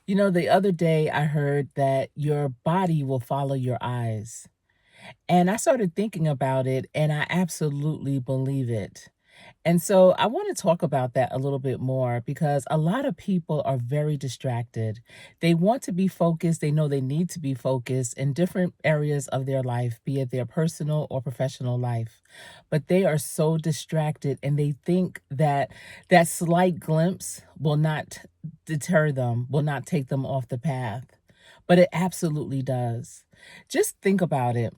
The other day I heard that your body will follow your eyes. And I started thinking about it, and I absolutely believe it. And so I want to talk about that a little bit more because a lot of people are very distracted. They want to be focused. They know they need to be focused in different areas of their life, be it their personal or professional life. But they are so distracted and they think that that slight glimpse will not deter them, will not take them off the path. But it absolutely does. Just think about it.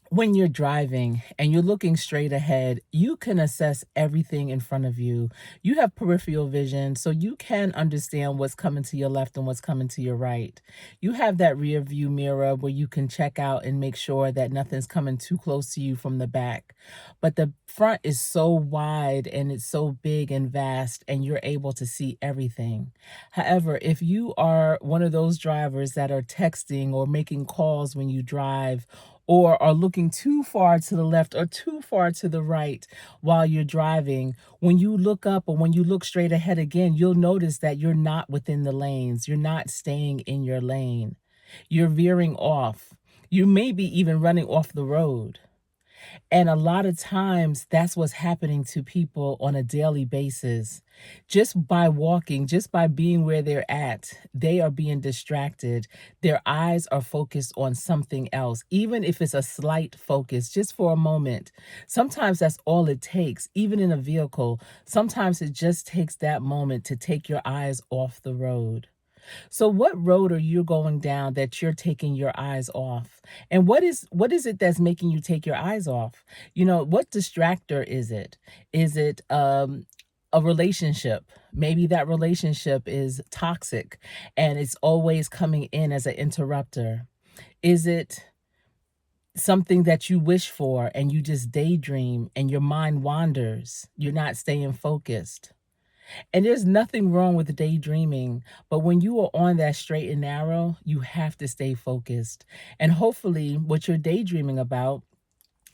When you're driving and you're looking straight ahead, you can assess everything in front of you. You have peripheral vision, so you can understand what's coming to your left and what's coming to your right. You have that rear view mirror where you can check out and make sure that nothing's coming too close to you from the back. But the front is so wide and it's so big and vast, and you're able to see everything. However, if you are one of those drivers that are texting or making calls when you drive, or are looking too far to the left or too far to the right while you're driving, when you look up or when you look straight ahead again, you'll notice that you're not within the lanes. You're not staying in your lane. You're veering off. You may be even running off the road. And a lot of times that's what's happening to people on a daily basis. Just by walking, just by being where they're at, they are being distracted. Their eyes are focused on something else, even if it's a slight focus, just for a moment. Sometimes that's all it takes, even in a vehicle. Sometimes it just takes that moment to take your eyes off the road. So what road are you going down that you're taking your eyes off? And what is it that's making you take your eyes off? What distractor is it? Is it a relationship? Maybe that relationship is toxic and it's always coming in as an interrupter. Is it something that you wish for and you just daydream and your mind wanders? You're not staying focused. And there's nothing wrong with daydreaming, but when you are on that straight and narrow, you have to stay focused. And hopefully, what you're daydreaming about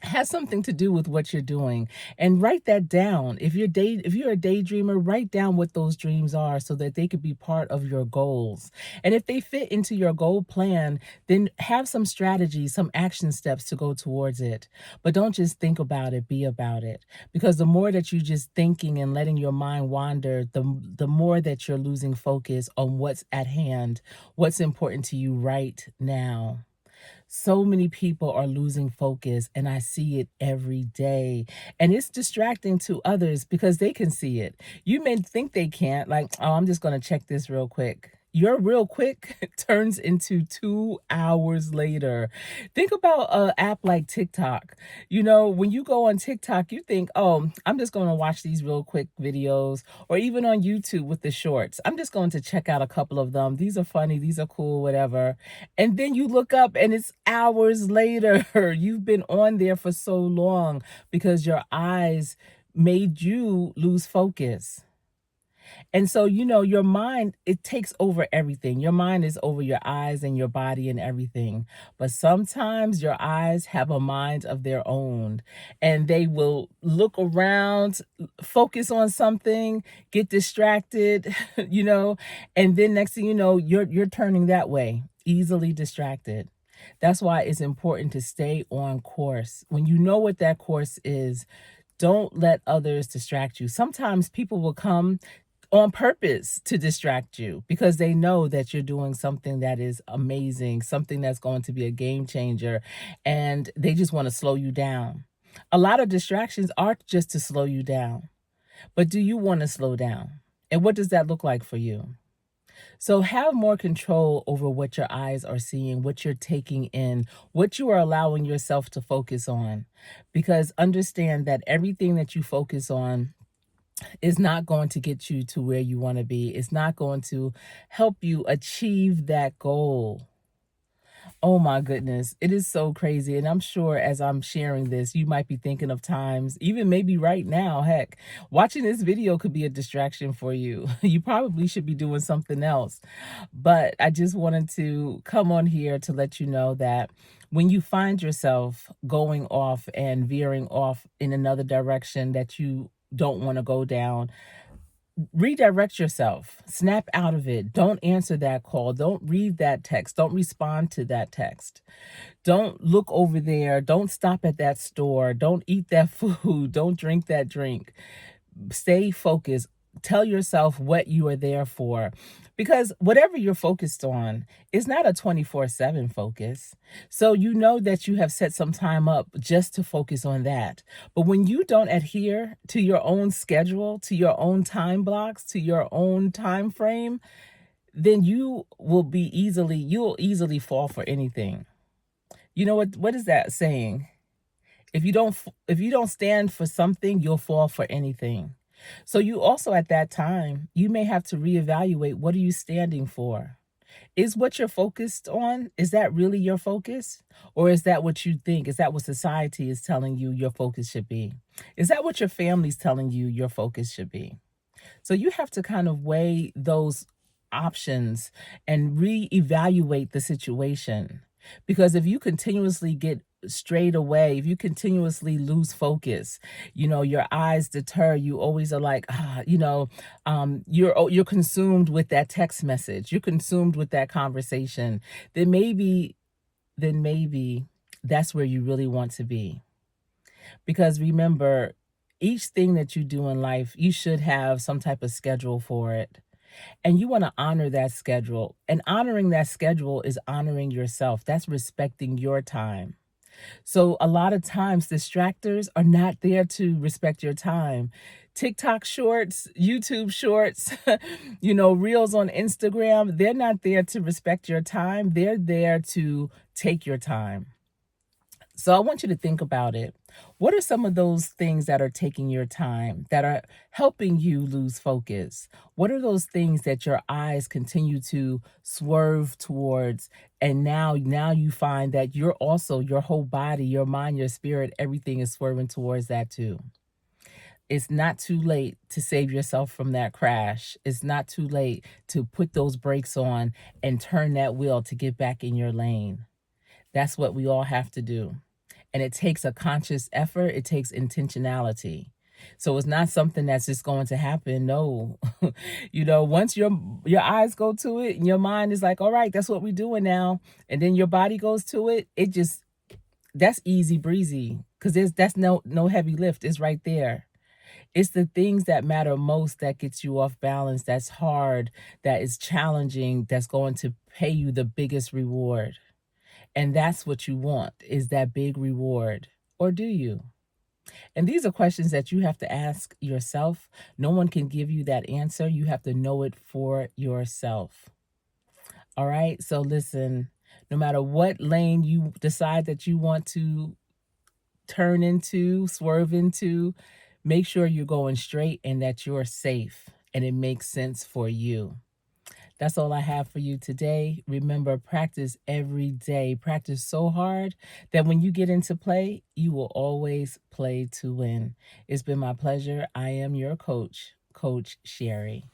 has something to do with what you're doing, and write that down. If you're a daydreamer, write down what those dreams are so that they could be part of your goals. And if they fit into your goal plan, then have some strategies, some action steps to go towards it. But don't just think about it, be about it. Because the more that you just thinking and letting your mind wander, the more that you're losing focus on what's at hand, what's important to you right now. So many people are losing focus, and I see it every day. And it's distracting to others because they can see it. You may think they can't, like, oh, I'm just going to check this real quick. Your real quick turns into 2 hours later. Think about an app like TikTok. When you go on TikTok, you think, oh, I'm just going to watch these real quick videos, or even on YouTube with the shorts. I'm just going to check out a couple of them. These are funny, these are cool, whatever. And then you look up and it's hours later. You've been on there for so long because your eyes made you lose focus. And so, your mind, it takes over everything. Your mind is over your eyes and your body and everything. But sometimes your eyes have a mind of their own, and they will look around, focus on something, get distracted, and then next thing you know, you're turning that way, easily distracted. That's why it's important to stay on course. When you know what that course is, don't let others distract you. Sometimes people will come on purpose to distract you because they know that you're doing something that is amazing, something that's going to be a game changer, and they just want to slow you down. A lot of distractions are just to slow you down. But do you want to slow down? And what does that look like for you? So have more control over what your eyes are seeing, what you're taking in, what you are allowing yourself to focus on. Because understand that everything that you focus on is not going to get you to where you want to be. It's not going to help you achieve that goal. Oh my goodness, it is so crazy. And I'm sure as I'm sharing this, you might be thinking of times, even maybe right now, heck, watching this video could be a distraction for you. You probably should be doing something else. But I just wanted to come on here to let you know that when you find yourself going off and veering off in another direction that you don't want to go down, redirect yourself, snap out of it. Don't answer that call. Don't read that text. Don't respond to that text. Don't look over there. Don't stop at that store. Don't eat that food. Don't drink that drink. Stay focused. Tell yourself what you are there for. Because whatever you're focused on is not a 24/7 focus. So you know that you have set some time up just to focus on that. But when you don't adhere to your own schedule, to your own time blocks, to your own time frame, then you'll easily fall for anything. You know what is that saying? If you don't stand for something, you'll fall for anything. So you also at that time, you may have to reevaluate, what are you standing for? Is what you're focused on, is that really your focus? Or is that what you think? Is that what society is telling you your focus should be? Is that what your family's telling you your focus should be? So you have to kind of weigh those options and reevaluate the situation. Because if you continuously get strayed away, if you continuously lose focus, your eyes deter, you always are like, you're consumed with that text message, you're consumed with that conversation, then maybe that's where you really want to be. Because remember, each thing that you do in life, you should have some type of schedule for it. And you want to honor that schedule. And honoring that schedule is honoring yourself. That's respecting your time. So a lot of times distractors are not there to respect your time. TikTok shorts, YouTube shorts, reels on Instagram, they're not there to respect your time. They're there to take your time. So I want you to think about it. What are some of those things that are taking your time, that are helping you lose focus? What are those things that your eyes continue to swerve towards? And now you find that you're also, your whole body, your mind, your spirit, everything is swerving towards that too. It's not too late to save yourself from that crash. It's not too late to put those brakes on and turn that wheel to get back in your lane. That's what we all have to do. And it takes a conscious effort, it takes intentionality. So it's not something that's just going to happen. No. Once your eyes go to it and your mind is like, all right, that's what we're doing now. And then your body goes to it, that's easy breezy. Because that's no heavy lift. It's right there. It's the things that matter most that gets you off balance, that's hard, that is challenging, that's going to pay you the biggest reward. And that's what you want, is that big reward. Or do you? And these are questions that you have to ask yourself. No one can give you that answer. You have to know it for yourself. All right. So listen, no matter what lane you decide that you want to turn into, swerve into, make sure you're going straight and that you're safe and it makes sense for you. That's all I have for you today. Remember, practice every day. Practice so hard that when you get into play, you will always play to win. It's been my pleasure. I am your coach, Coach Sherry.